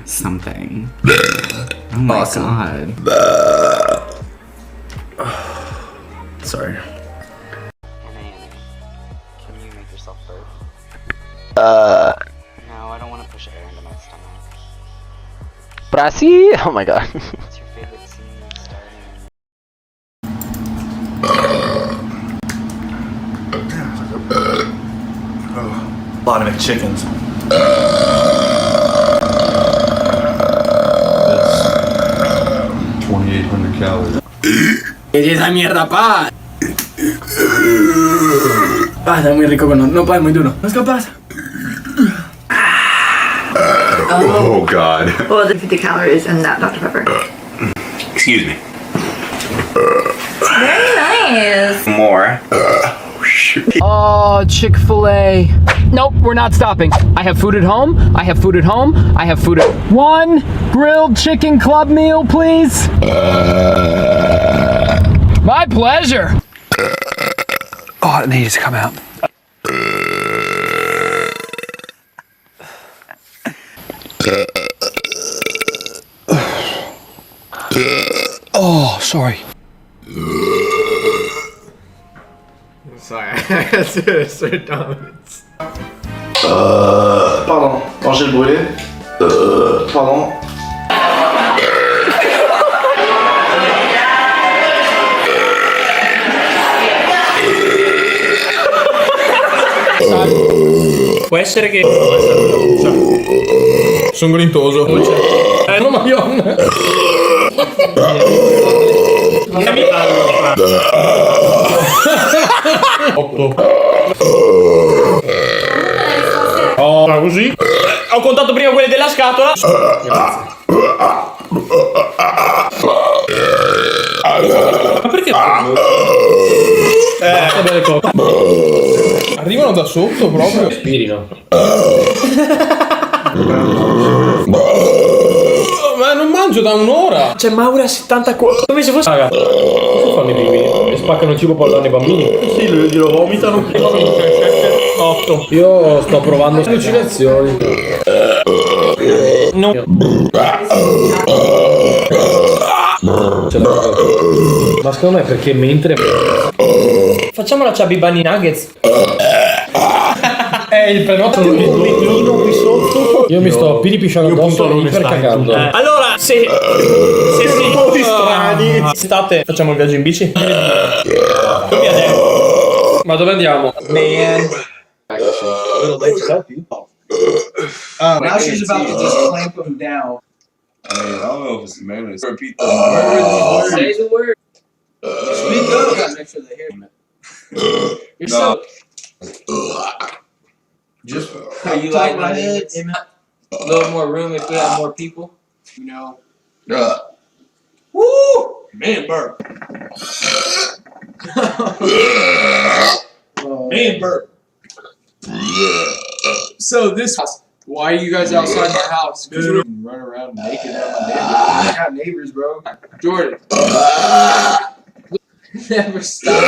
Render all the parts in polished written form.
something. Oh my god. Sorry. Can you make yourself burp? No, I don't want to push air into my stomach. Brasi? Oh my god. What's your favorite scene starting? A lot of McChickens. That's 2,800 calories. ¿Qué es esa mierda, pa? Ah, está muy rico, pero no pa, es muy duro. ¿No es capaz? Oh god. Well, the 50 calories in that Dr. Pepper. Excuse me. Very nice. More. Oh, Chick-fil-A. Nope, we're not stopping. I have food at home. I have food at home. I have food at... One grilled chicken club meal, please. My pleasure. Oh, it needs to come out. Oh, sorry. Sorry, I had to assert dominance. Pardon. Manger le brûlé. Pardon. Può essere che... Sono grintoso. Non maglione. Non mi parlo. 8. Oh, così? Ho contato prima quelle della scatola. Ma perché? Belle cose. Arrivano da sotto proprio. Respirino. Ma non mangio da un'ora. C'è Maura 74. Come se fosse. Raga, cosa fanno i bimbi? E spaccano il cibo portando i bambini? Sì, glielo vomitano. 8. Io sto provando allucinazioni. No. Ma secondo me è perché mentre facciamo la Chubby Bunny Nuggets. Il prenotto l'uno qui sotto. Io mi sto piripisciando addosso iper cagando. Allora, se siete strani state, facciamo il viaggio in bici? Ma dove andiamo? Man. Now she's about to just clamp him down. I mean, I don't know if it's mayonnaise. Repeat the Say the word. Speak up. Make sure they hear me. You're so. Just. Are you like my head? A little more room if we have more people. You know. Woo! Man burp. Man burp. So this. Why are you guys outside my house? Because you run around naked around my neighbors. I got neighbors, bro. Jordan. Never stop.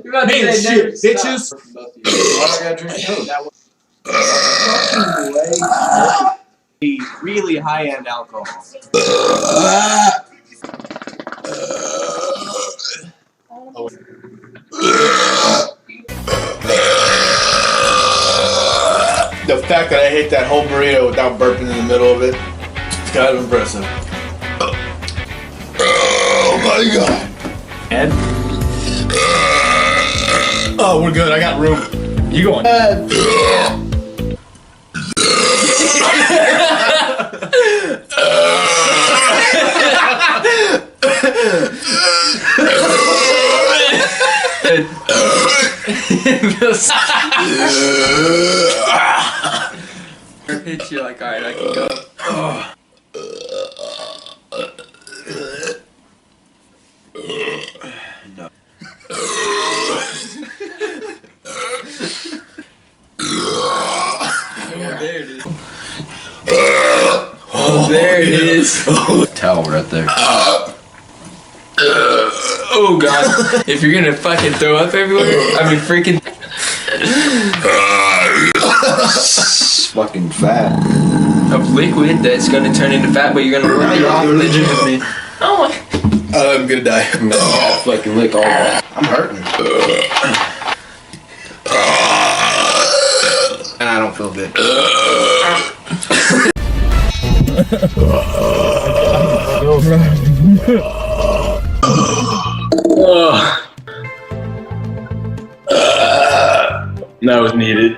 You're about to say never stop. Bitches. Why do I gotta drink Coke? That was really high-end alcohol. The fact that I ate that whole burrito without burping in the middle of it, it's kind of impressive. Oh my god. And? Oh, we're good. I got room. You going? Hit you like, alright, I can go. No. There it is. Oh, there it is. Towel right there. Oh god. If you're gonna fucking throw up everywhere, I mean freaking. fucking fat. Of liquid that's gonna turn into fat, but you're gonna work your religion with me. Oh my. I'm gonna die. I'm gonna fucking lick all that. I'm hurting. And I don't feel good. That was needed.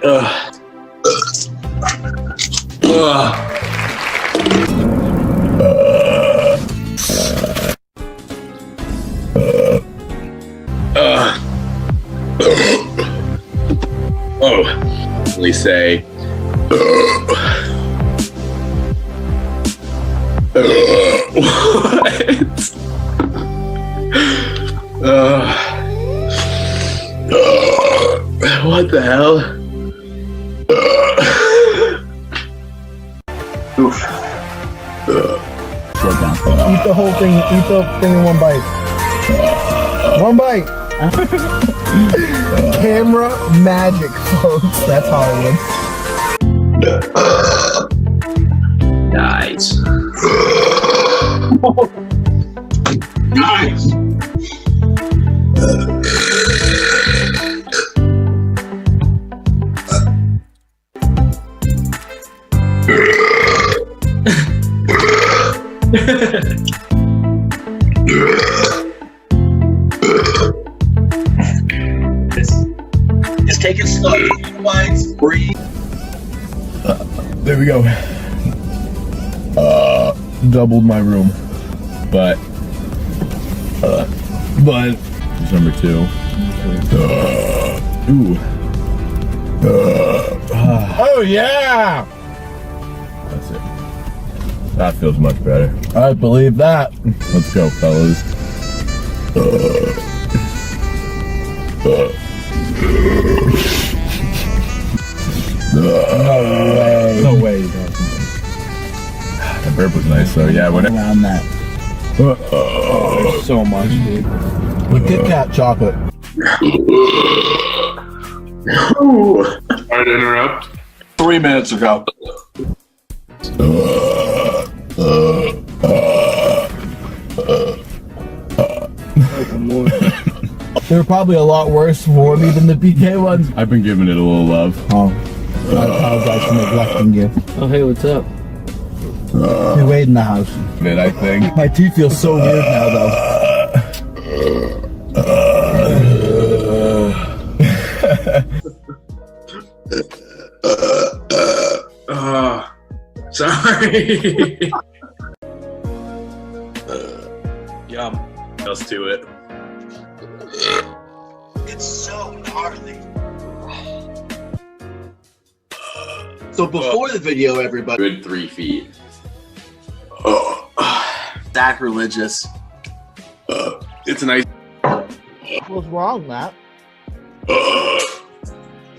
We say. What the hell? Oof. Slow down. Eat the whole thing. Eat the thing in one bite. One bite. Camera magic, folks. That's Hollywood. Nice. Nice. Just take it slow. Breathe. There we go. Doubled my room, but it's number 2. Ooh. Oh yeah. That's it. That feels much better. I believe that. Let's go, fellas. No way. That burp was nice, so yeah, whatever. Around that. There's so much, dude. The Kit Kat chocolate. Sorry to interrupt. 3 minutes ago. They're probably a lot worse for me than the PK ones. I've been giving it a little love. Oh, I apologize for neglecting you. Oh, hey, what's up? Hey, Wade in the house. Did I think? My teeth feel so weird now, though. Sorry. Yum. Let's do it. It's so gnarly. So before the video, everybody. Good 3 feet. Sacrilegious. It's a nice. What's wrong, Matt?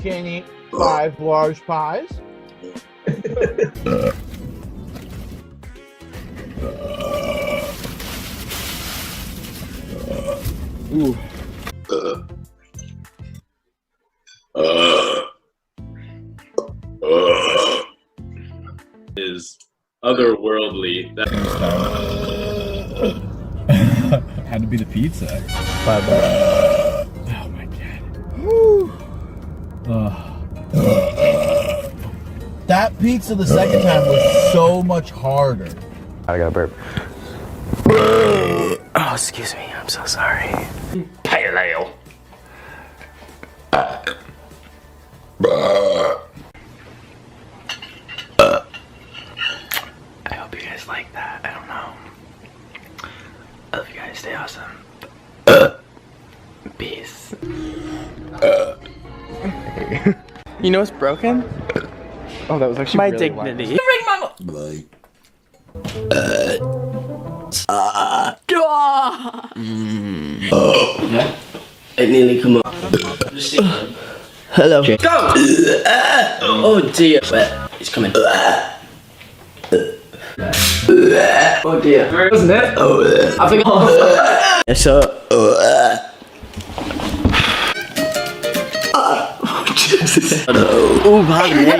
Can't eat 5 large pies? Ooh. Is otherworldly. Had to be the pizza. $5. Oh my god. That pizza the second time was so much harder. I got a burp. Oh, excuse me. I'm so sorry. Pale ale. I hope you guys like that. I don't know. I love you guys. Stay awesome. Peace. You know what's broken? Oh, that was actually my really dignity. Yeah. It nearly come up. Hello. Go! Oh dear. It's coming. Oh dear. Wasn't it? I think. Yes, sir. Oh, Jesus. Oh, pardon me.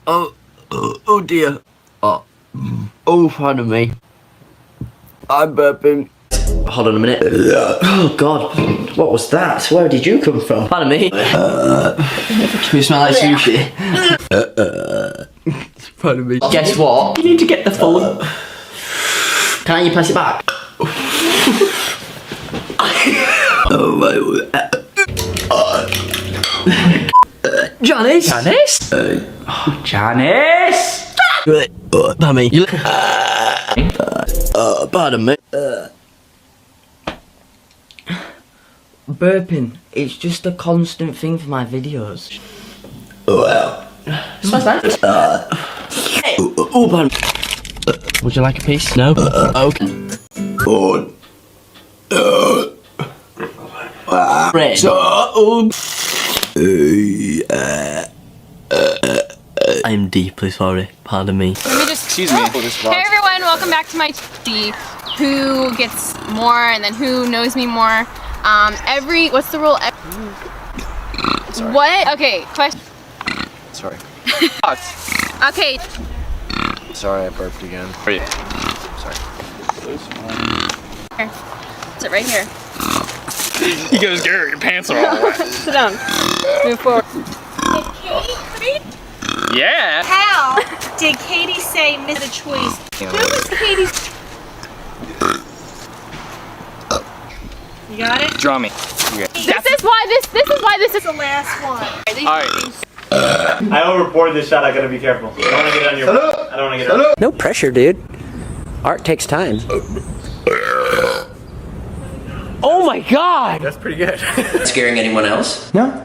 Oh, Oh dear. Oh, pardon me. I'm burping. Hold on a minute. Oh God, what was that? Where did you come from? Pardon me. You smell like sushi. Pardon me. Guess what? You need to get the full. Can't you pass it back? Janice? Janice? Janice? Pardon me. Pardon me. Burping, it's just a constant thing for my videos. Well. Smells nice. Oh, pardon. Would you like a piece? No? Okay. Red. I'm deeply sorry, pardon me. Let me just, Excuse me. Hey everyone, welcome back to my TV. Who gets more and then who knows me more. What's the rule? Sorry. What? Okay, question. Sorry. Okay. Sorry, I burped again. Sorry. Here. Sit right here. You goes, Gary, your pants are all wet. Sit down. Move forward. Yeah. How did Katie say miss the choice? Who was Katie's? You got it? Draw me. Okay. This is why this is The last one. Alright. I overboard this shot. I gotta be careful. I don't want to get on your. I don't want to get on. No pressure, dude. Art takes time. Oh my God! That's pretty good. Scaring anyone else? No.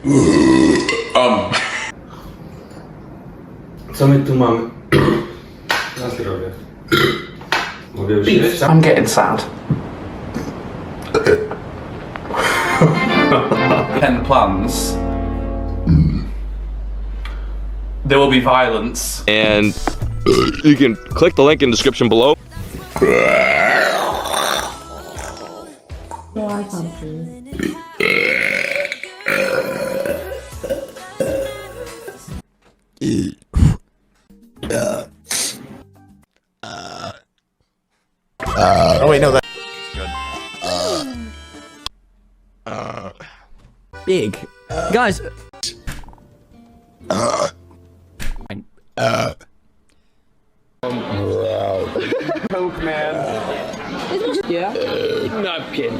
Co my tu mamy? Na zdrowie. Mogę już jeść? I'm getting sad. Pen plans. There will be violence. And you can click the link in the description below. Oh wait, no, that. Big. Guys. Coke, man. Yeah? No, I'm kidding.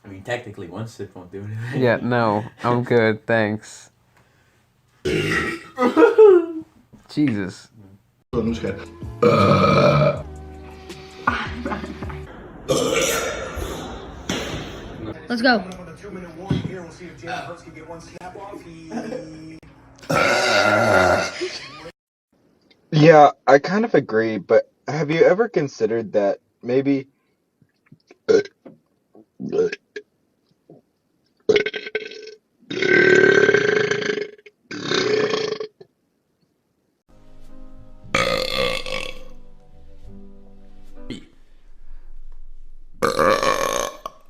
I mean, technically, one sip won't do anything. Yeah, no, I'm good, thanks. Jesus. Let's go. Yeah, I kind of agree, but have you ever considered that maybe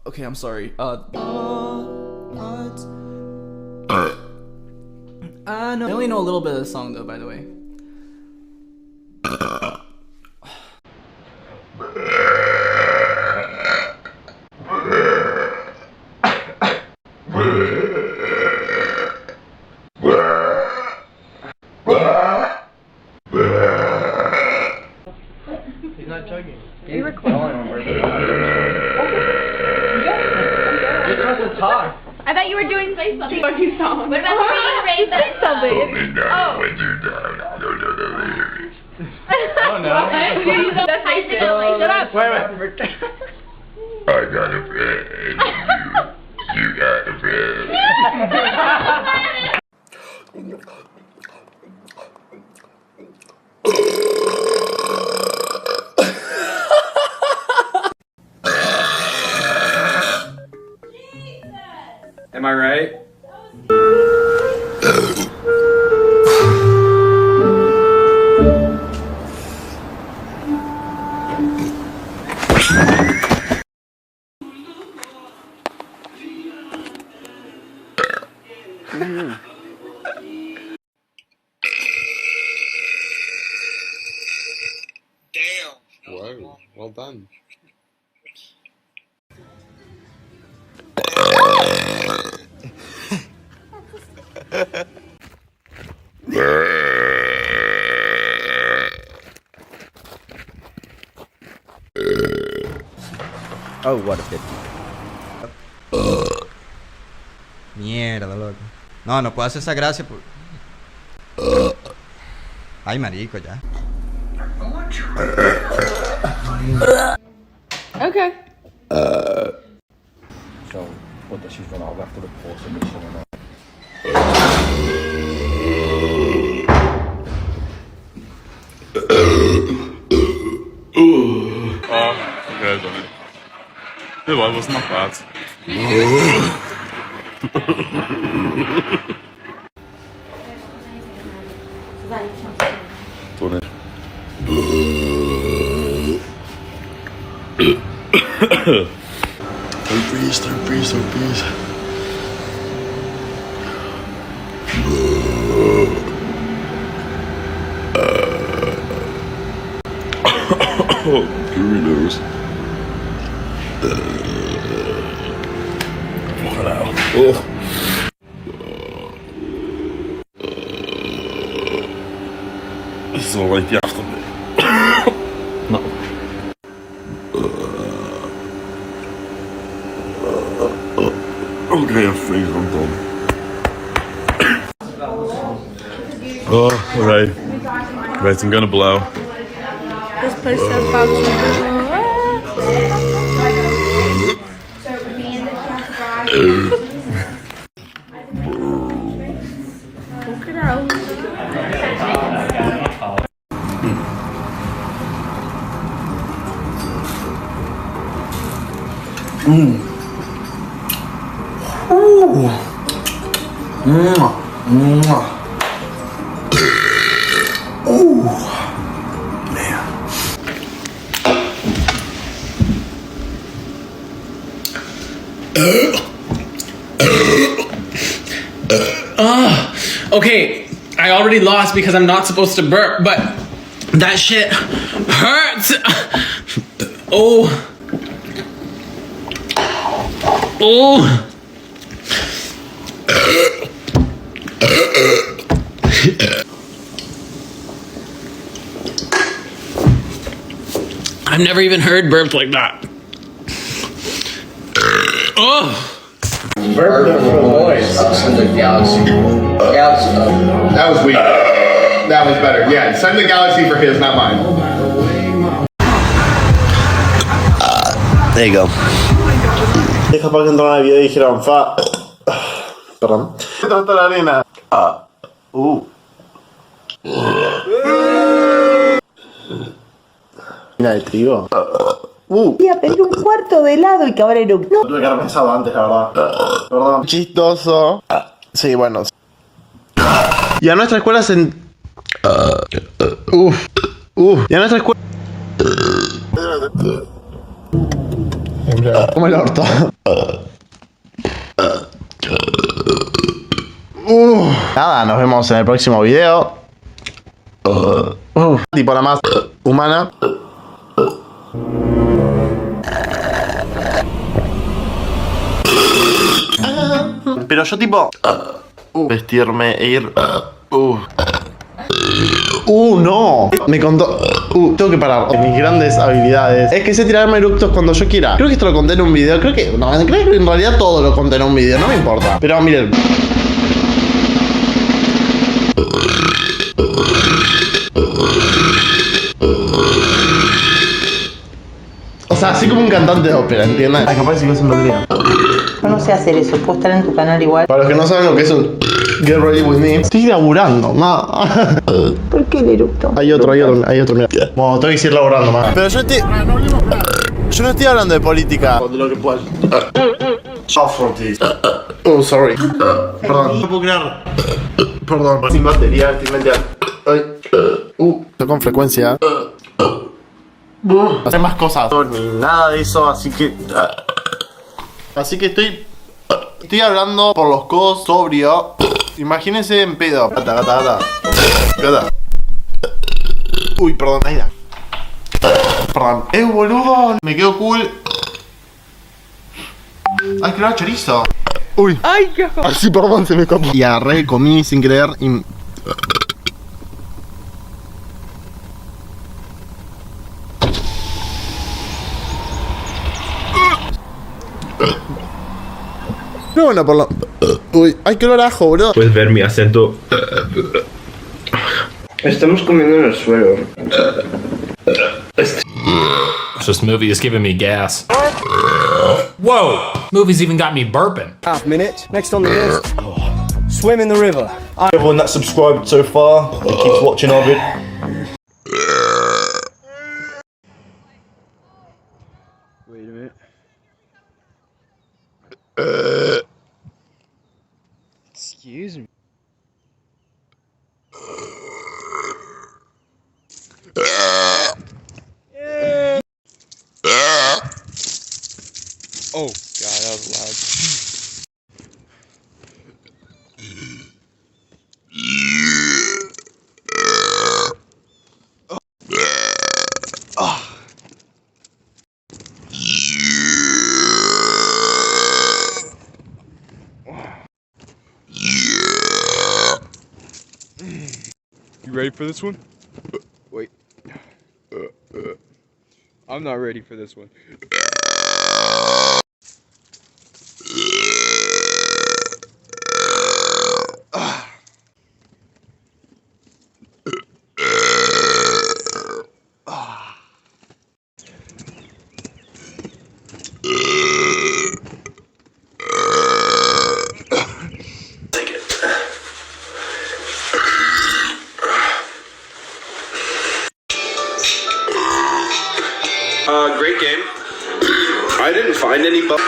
Okay, I'm sorry. I only know a little bit of the song though, by the way. He's not chugging. Are you recording? I thought you were doing say something. What you song? What about say something? Oh. Oh no. That's my shut up. Wait. I got a friend. You got a friend. Am I right? Whoa, well done. Oh, what a pity. Mierda, loco. No, no puedo hacer esa gracia por... Ay, marico, ya. Okay. So, what does she run out after the pause submission and all? Oh, okay, done it. It was not bad. Done it. Don't breathe, don't breathe, don't breathe. Burritos. Fucking hell. This is all right after me. No. Okay, I think I'm done. Oh, alright. Right, I'm gonna blow. This place has bugs. Look it out. Okay, I already lost because I'm not supposed to burp, but that shit hurts. Oh. Oh. I've never even heard burp like that. Oh. Burp for boys. Send the galaxy. That was weak. That was better. Yeah, send the galaxy for his, not mine. There you go. Es capaz que entraron en el video y dijeron, perdón. ¿Qué trata la arena? Harina de trigo. Voy a pedir un cuarto de helado y que ahora era un... Lo tuve que haber pensado antes, la verdad. Perdón. Chistoso. Sí, bueno. Y a nuestra escuela se... Y a nuestra escuela... Como el orto. Nada, nos vemos en el próximo video. Tipo la más humana. Pero yo tipo vestirme e ir. No. Me contó. Tengo que parar. Mis grandes habilidades es que sé tirarme eructos cuando yo quiera. Creo que esto lo conté en un video. Creo que en realidad todo lo conté en un video. No me importa. Pero miren. O sea, así como un cantante de ópera, ¿entiendes? Ay, capaz sí que se me olvida. Yo no sé hacer eso, puedo estar en tu canal igual. Para los que no saben lo que es un Get Ready With Me, estoy laburando, nada. ¿Por qué el eructo? Hay otro, mira. Bueno, tengo que seguir laburando más. Pero yo no estoy hablando de política. De lo que puedas. Chao, Frontis. Oh, sorry. Perdón. No puedo creer. Perdón. Sin batería, estoy mental. Ay. Estoy con frecuencia. Hacer más cosas. Ni nada de eso, así que. Así que estoy hablando por los codos, sobrio. Imagínense en pedo. Gata. Uy, perdón, ahí da. Perdón. Boludo. Me quedo cool. Ay, que era chorizo. Uy. Ay, qué asco. Así, perdón, se me escapó. Y agarré, comí sin querer y... No, bueno, por lo... Uy, ay, qué olor a ajo, boludo. Puedes ver mi acento. Estamos comiendo en el suelo. This movie is giving me gas. Whoa! Movie's even got me burping. Half minute. Next on the list. Swim in the river. Everyone that's subscribed so far and keeps watching our vid. Wait a minute. Excuse me. Oh god, that was loud. You ready for this one? Wait. I'm not ready for this one. Great game. I didn't find any bugs.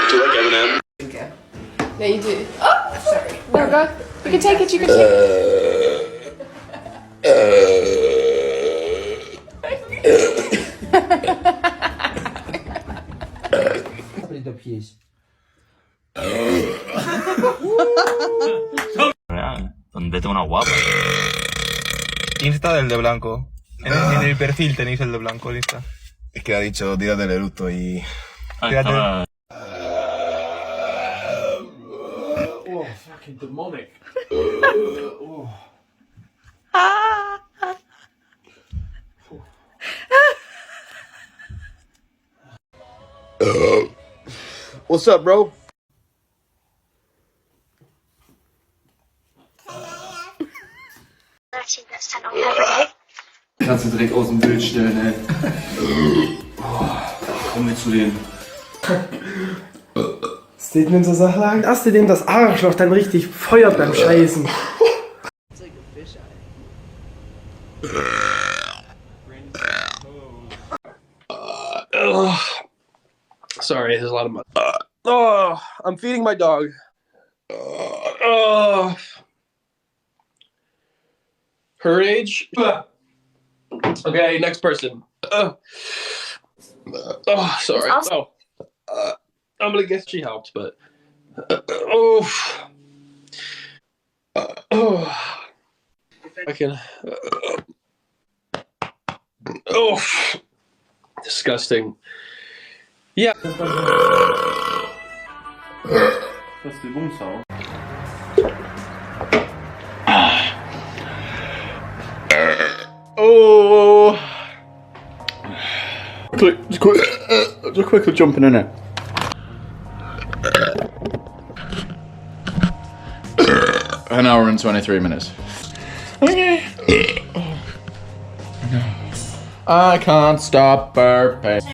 Do you like M&M? Yeah, you do. Oh, sorry. No, go. You can take it. You can take Vete una guapa. Insta del de blanco. En el perfil tenéis el de blanco, el Insta. Es que ha dicho, tírate el eructo y... Tírate. Oh, fucking demonic. What's up, bro? Kannst du direkt aus dem Bild stellen, ey. Komm mit zu denen. Statement zur Sache. Lass dir dem das Arschloch dann richtig feuert beim Scheißen. Sorry, there's a lot of mud. Oh, I'm feeding my dog. Her age? Okay, next person. Sorry. Oh, I'm gonna guess she helped, but I can. Disgusting. Yeah. Das ist die Bumsau. Oh! Just quickly jumping in it. An hour and 23 minutes. Okay. I can't stop burping.